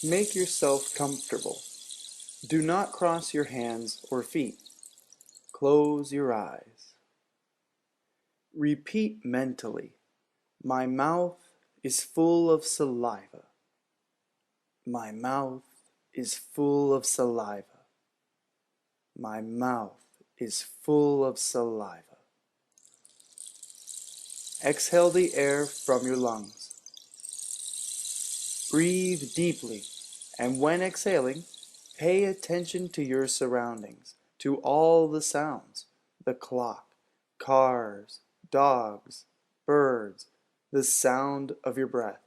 Make yourself comfortable. Do not cross your hands or feet. Close your eyes. Repeat mentally, my mouth is full of saliva. My mouth is full of saliva. My mouth is full of saliva. Exhale the air from your lungs. Breathe deeply, and when exhaling, pay attention to your surroundings, to all the sounds, the clock, cars, dogs, birds, the sound of your breath.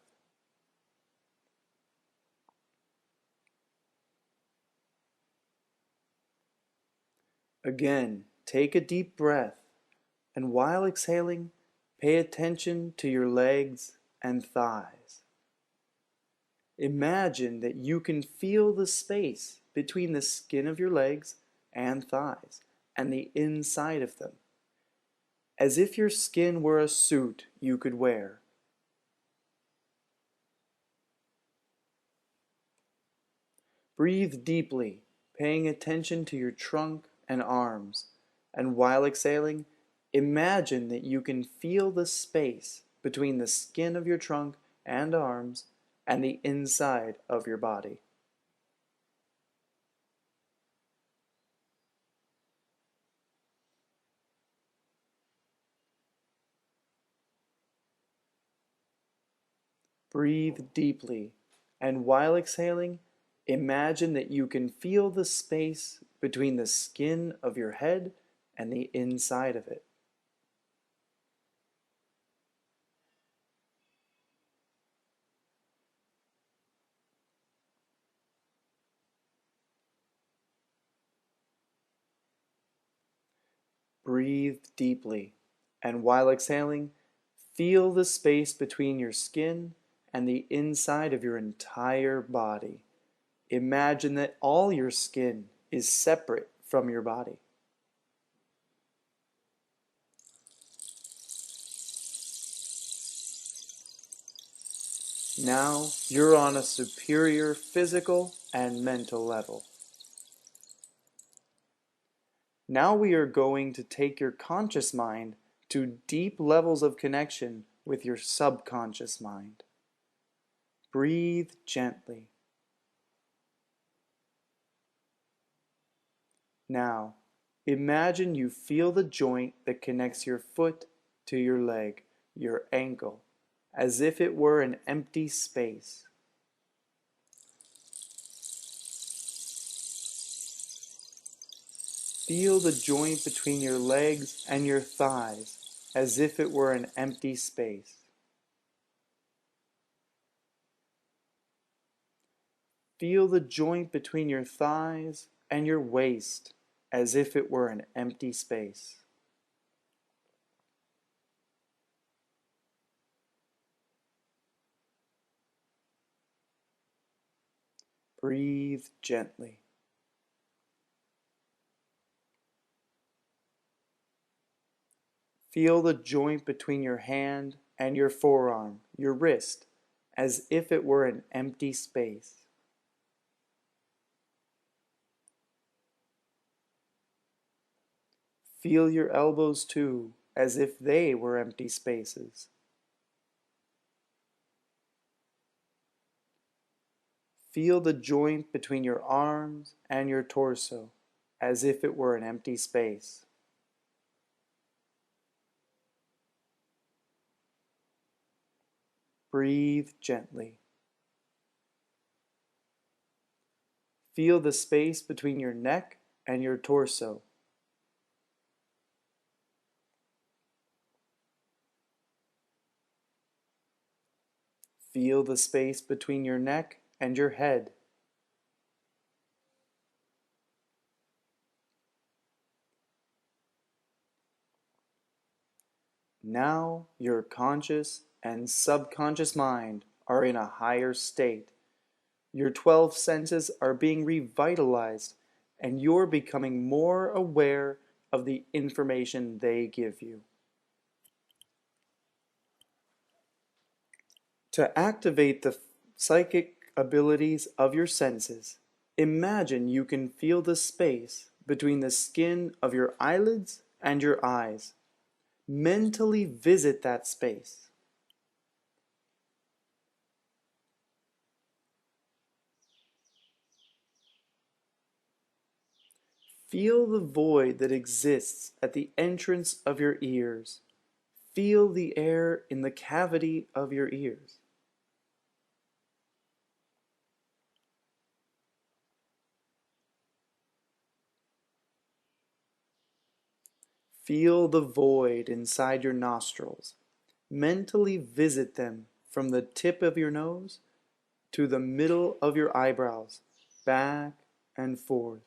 Again, take a deep breath, and while exhaling, pay attention to your legs and thighs. Imagine that you can feel the space between the skin of your legs and thighs and the inside of them, as if your skin were a suit you could wear. Breathe deeply, paying attention to your trunk and arms, and while exhaling, imagine that you can feel the space between the skin of your trunk and arms and the inside of your body. Breathe deeply, and while exhaling, imagine that you can feel the space between the skin of your head and the inside of it. Breathe deeply, and while exhaling, feel the space between your skin and the inside of your entire body. Imagine that all your skin is separate from your body. Now you're on a superior physical and mental level. Now we are going to take your conscious mind to deep levels of connection with your subconscious mind. Breathe gently. Now, imagine you feel the joint that connects your foot to your leg, your ankle, as if it were an empty space. Feel the joint between your legs and your thighs as if it were an empty space. Feel the joint between your thighs and your waist as if it were an empty space. Breathe gently. Feel the joint between your hand and your forearm, your wrist, as if it were an empty space. Feel your elbows too, as if they were empty spaces. Feel the joint between your arms and your torso, as if it were an empty space. Breathe gently. Feel the space between your neck and your torso. Feel the space between your neck and your head. Now your conscious and subconscious mind are in a higher state. Your 12 senses are being revitalized, and you're becoming more aware of the information they give you. To activate the psychic abilities of your senses. Imagine you can feel the space between the skin of your eyelids and your eyes. Mentally visit that space. Feel the void that exists at the entrance of your ears. Feel the air in the cavity of your ears. Feel the void inside your nostrils. Mentally visit them from the tip of your nose to the middle of your eyebrows, back and forth.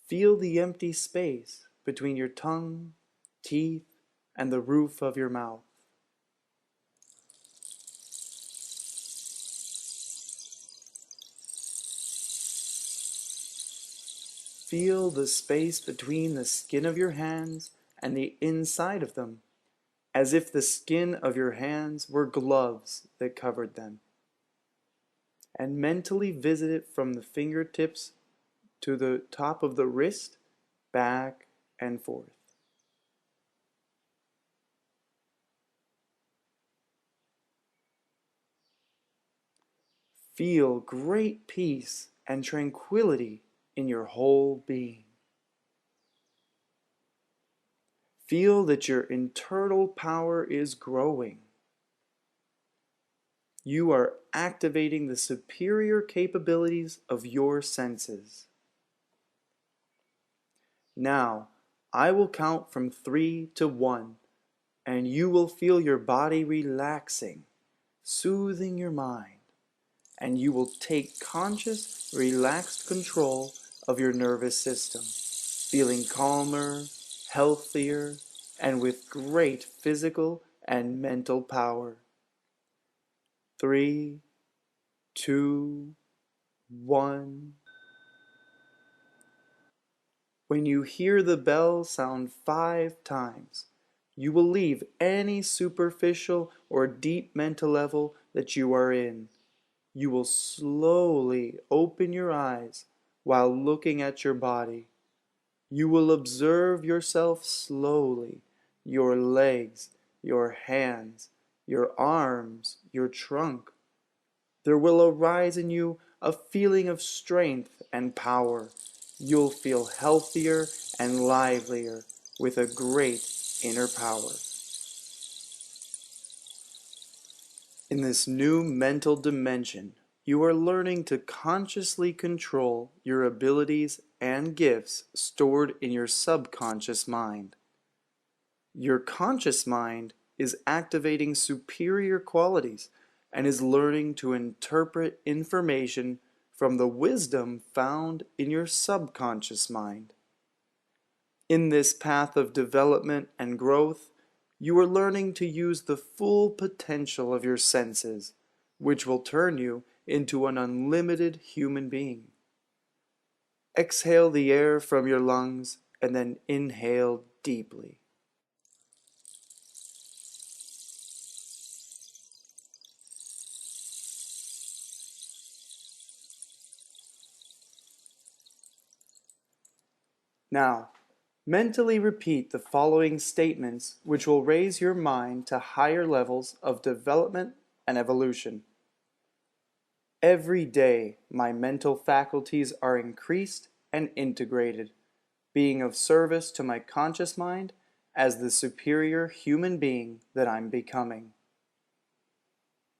Feel the empty space between your tongue, teeth, and the roof of your mouth. Feel the space between the skin of your hands and the inside of them, as if the skin of your hands were gloves that covered them. And mentally visit it from the fingertips to the top of the wrist, back and forth. Feel great peace and tranquility in your whole being. Feel that your internal power is growing. You are activating the superior capabilities of your senses. Now, I will count from 3 to 1, and you will feel your body relaxing, soothing your mind, and you will take conscious, relaxed control of your nervous system, feeling calmer, healthier, and with great physical and mental power. 3, 2, 1. When you hear the bell sound 5 times, you will leave any superficial or deep mental level that you are in. You will slowly open your eyes while looking at your body. You will observe yourself slowly, your legs, your hands, your arms, your trunk. There will arise in you a feeling of strength and power. You'll feel healthier and livelier with a great inner power. In this new mental dimension, you are learning to consciously control your abilities and gifts stored in your subconscious mind. Your conscious mind is activating superior qualities and is learning to interpret information from the wisdom found in your subconscious mind. In this path of development and growth, you are learning to use the full potential of your senses, which will turn you into an unlimited human being. Exhale the air from your lungs and then inhale deeply. Now, mentally repeat the following statements which will raise your mind to higher levels of development and evolution. Every day, my mental faculties are increased and integrated, being of service to my conscious mind as the superior human being that I'm becoming.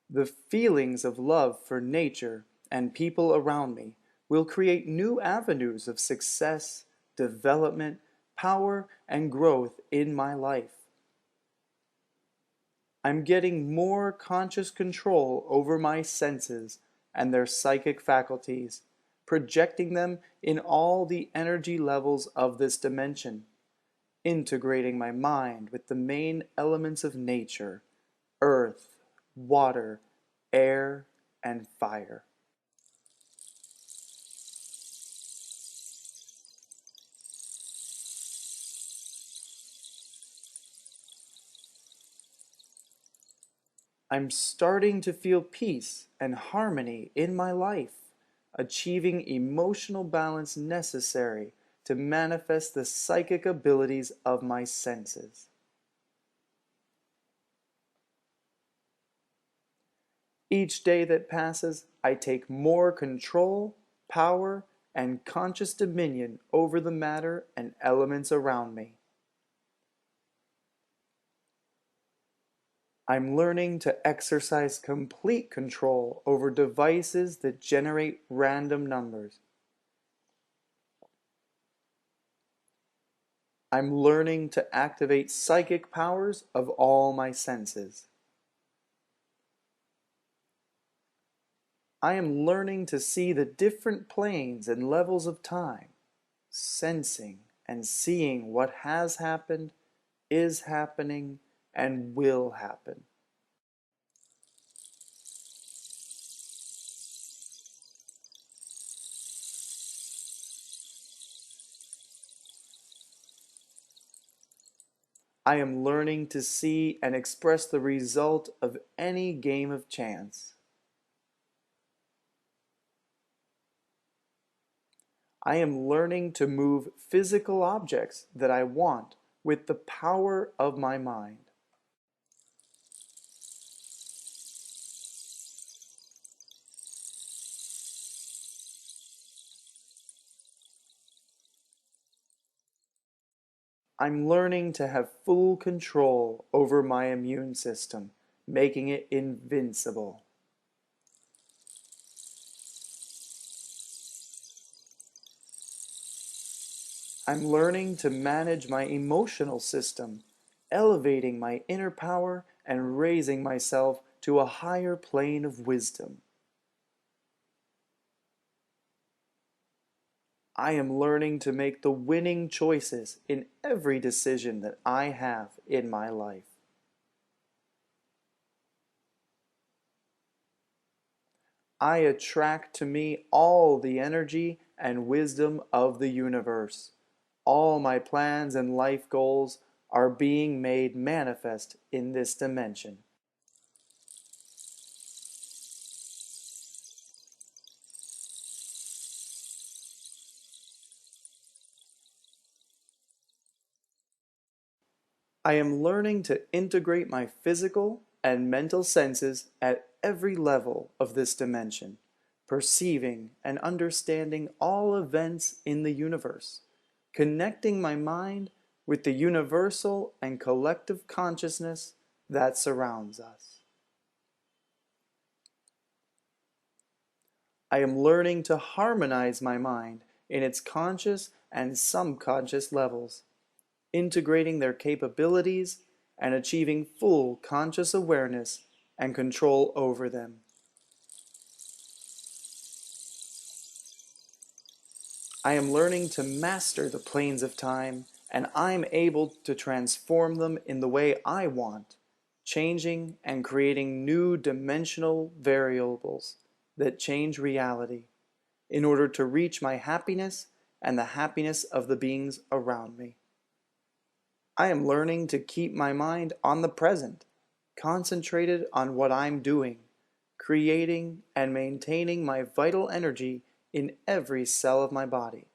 The feelings of love for nature and people around me will create new avenues of success, development, power, and growth in my life. I'm getting more conscious control over my senses and their psychic faculties, projecting them in all the energy levels of this dimension, integrating my mind with the main elements of nature: earth, water, air, and fire. I'm starting to feel peace and harmony in my life, achieving emotional balance necessary to manifest the psychic abilities of my senses. Each day that passes, I take more control, power, and conscious dominion over the matter and elements around me. I'm learning to exercise complete control over devices that generate random numbers. I'm learning to activate psychic powers of all my senses. I am learning to see the different planes and levels of time, sensing and seeing what has happened, is happening, and will happen. I am learning to see and express the result of any game of chance. I am learning to move physical objects that I want with the power of my mind. I'm learning to have full control over my immune system, making it invincible. I'm learning to manage my emotional system, elevating my inner power and raising myself to a higher plane of wisdom. I am learning to make the winning choices in every decision that I have in my life. I attract to me all the energy and wisdom of the universe. All my plans and life goals are being made manifest in this dimension. I am learning to integrate my physical and mental senses at every level of this dimension, perceiving and understanding all events in the universe, connecting my mind with the universal and collective consciousness that surrounds us. I am learning to harmonize my mind in its conscious and subconscious levels, integrating their capabilities and achieving full conscious awareness and control over them. I am learning to master the planes of time, and I'm able to transform them in the way I want, changing and creating new dimensional variables that change reality in order to reach my happiness and the happiness of the beings around me. I am learning to keep my mind on the present, concentrated on what I'm doing, creating and maintaining my vital energy in every cell of my body.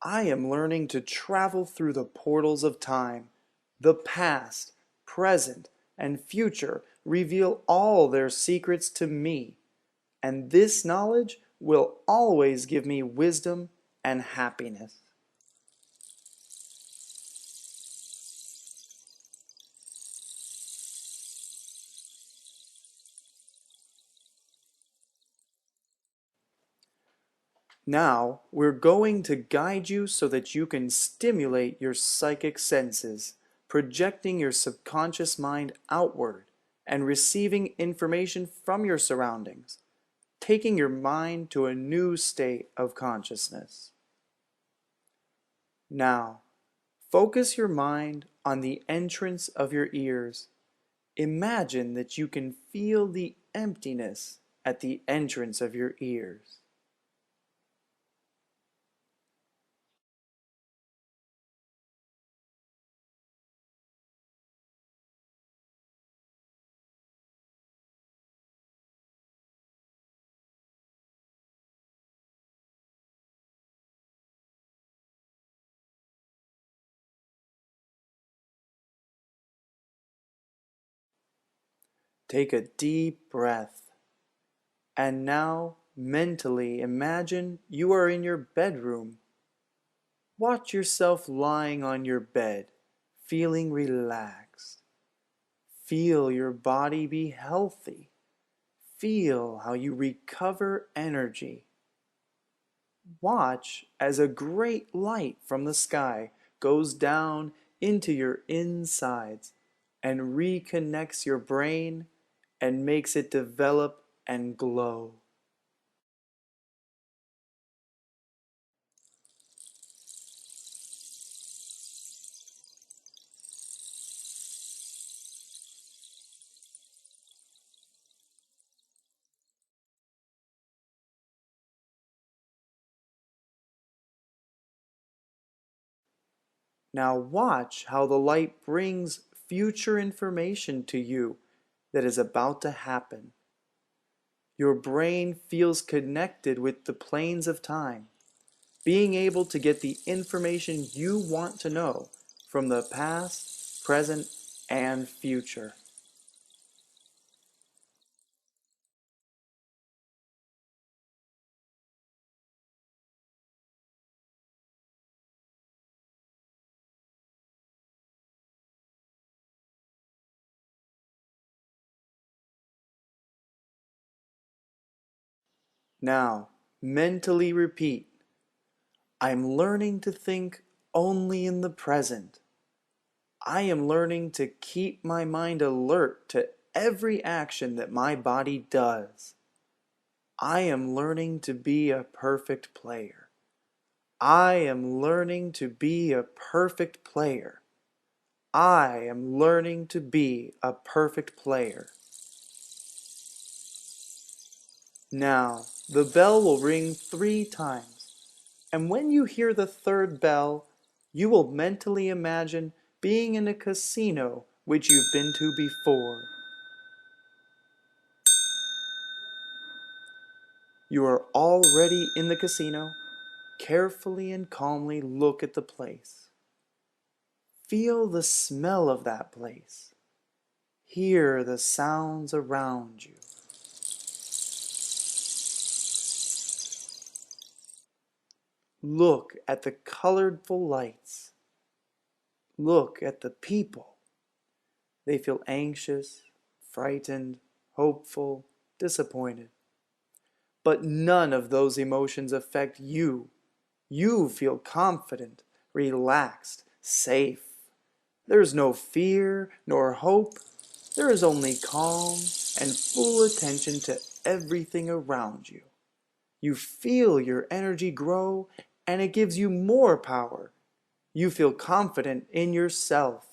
I am learning to travel through the portals of time. The past, present, and future reveal all their secrets to me, and this knowledge will always give me wisdom and happiness. Now, we're going to guide you so that you can stimulate your psychic senses, projecting your subconscious mind outward and receiving information from your surroundings, taking your mind to a new state of consciousness. Now, focus your mind on the entrance of your ears. Imagine that you can feel the emptiness at the entrance of your ears. Take a deep breath. And now, mentally imagine you are in your bedroom. Watch yourself lying on your bed, feeling relaxed. Feel your body be healthy. Feel how you recover energy. Watch as a great light from the sky goes down into your insides and reconnects your brain and makes it develop and glow. Now watch how the light brings future information to you that is about to happen. Your brain feels connected with the planes of time, being able to get the information you want to know from the past, present, and future. Now, mentally repeat, I'm learning to think only in the present. I am learning to keep my mind alert to every action that my body does. I am learning to be a perfect player. I am learning to be a perfect player. I am learning to be a perfect player. Now, the bell will ring 3 times, and when you hear the third bell, you will mentally imagine being in a casino which you've been to before. You are already in the casino. Carefully and calmly look at the place. Feel the smell of that place. Hear the sounds around you. Look at the colorful lights. Look at the people. They feel anxious, frightened, hopeful, disappointed. But none of those emotions affect you. You feel confident, relaxed, safe. There is no fear nor hope. There is only calm and full attention to everything around you. You feel your energy grow and it gives you more power. You feel confident in yourself.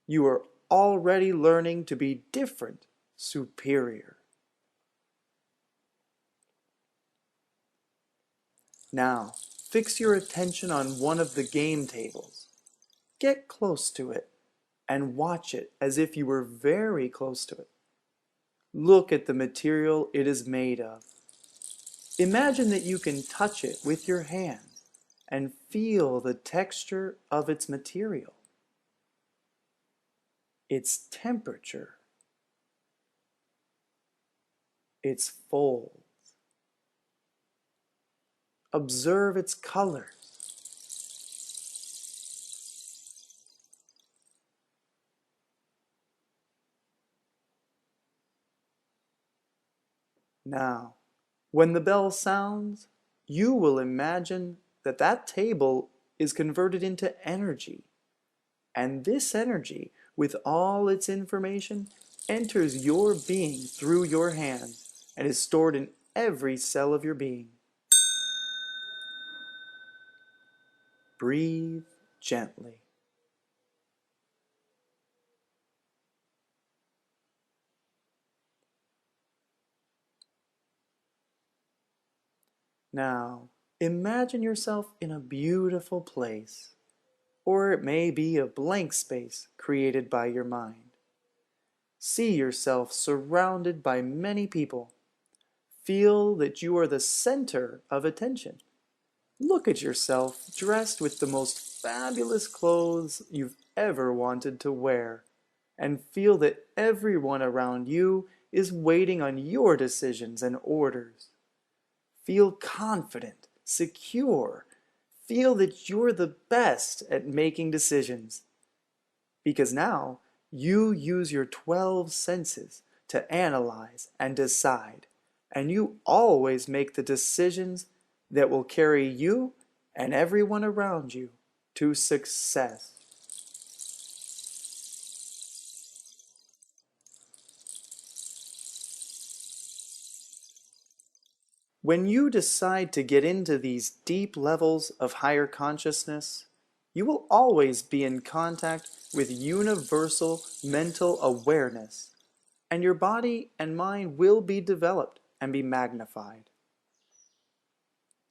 You are already learning to be different, superior. Now, fix your attention on one of the game tables. Get close to it and watch it as if you were very close to it. Look at the material it is made of. Imagine that you can touch it with your hand and feel the texture of its material, its temperature, its fold. Observe its colors. Now, when the bell sounds, you will imagine that that table is converted into energy. And this energy, with all its information, enters your being through your hands and is stored in every cell of your being. Breathe gently. Now, imagine yourself in a beautiful place, or it may be a blank space created by your mind. See yourself surrounded by many people. Feel that you are the center of attention. Look at yourself dressed with the most fabulous clothes you've ever wanted to wear, and feel that everyone around you is waiting on your decisions and orders. Feel confident, secure. Feel that you're the best at making decisions. Because now you use your 12 senses to analyze and decide, and you always make the decisions that will carry you and everyone around you to success. When you decide to get into these deep levels of higher consciousness, you will always be in contact with universal mental awareness, and your body and mind will be developed and be magnified.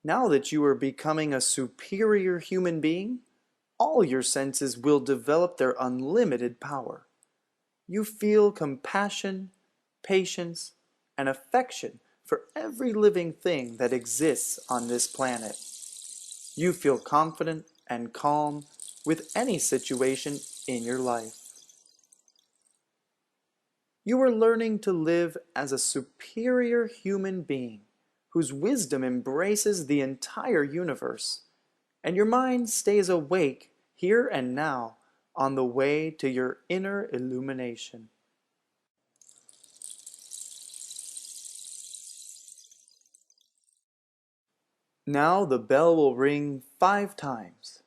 Now that you are becoming a superior human being, all your senses will develop their unlimited power. You feel compassion, patience, and affection for every living thing that exists on this planet. You feel confident and calm with any situation in your life. You are learning to live as a superior human being whose wisdom embraces the entire universe, and your mind stays awake here and now on the way to your inner illumination. Now the bell will ring 5 times.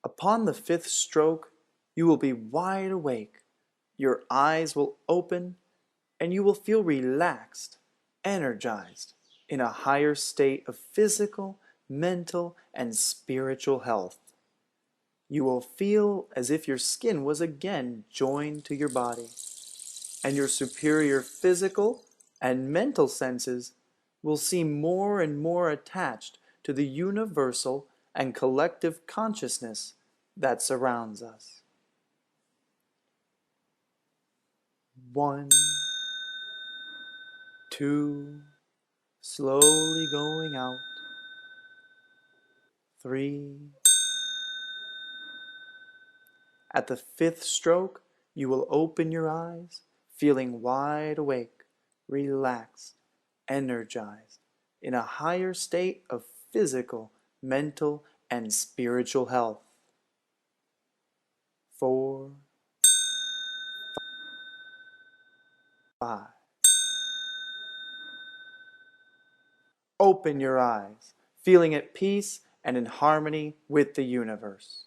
Upon the 5th stroke, you will be wide awake, your eyes will open, and you will feel relaxed, energized, in a higher state of physical, mental, and spiritual health. You will feel as if your skin was again joined to your body, and your superior physical and mental senses will seem more and more attached to the universal and collective consciousness that surrounds us. 1, 2, slowly going out. 3. At the 5th stroke, you will open your eyes, feeling wide awake, relaxed, energized, in a higher state of physical, mental, and spiritual health. 4, 5. Open your eyes, feeling at peace and in harmony with the universe.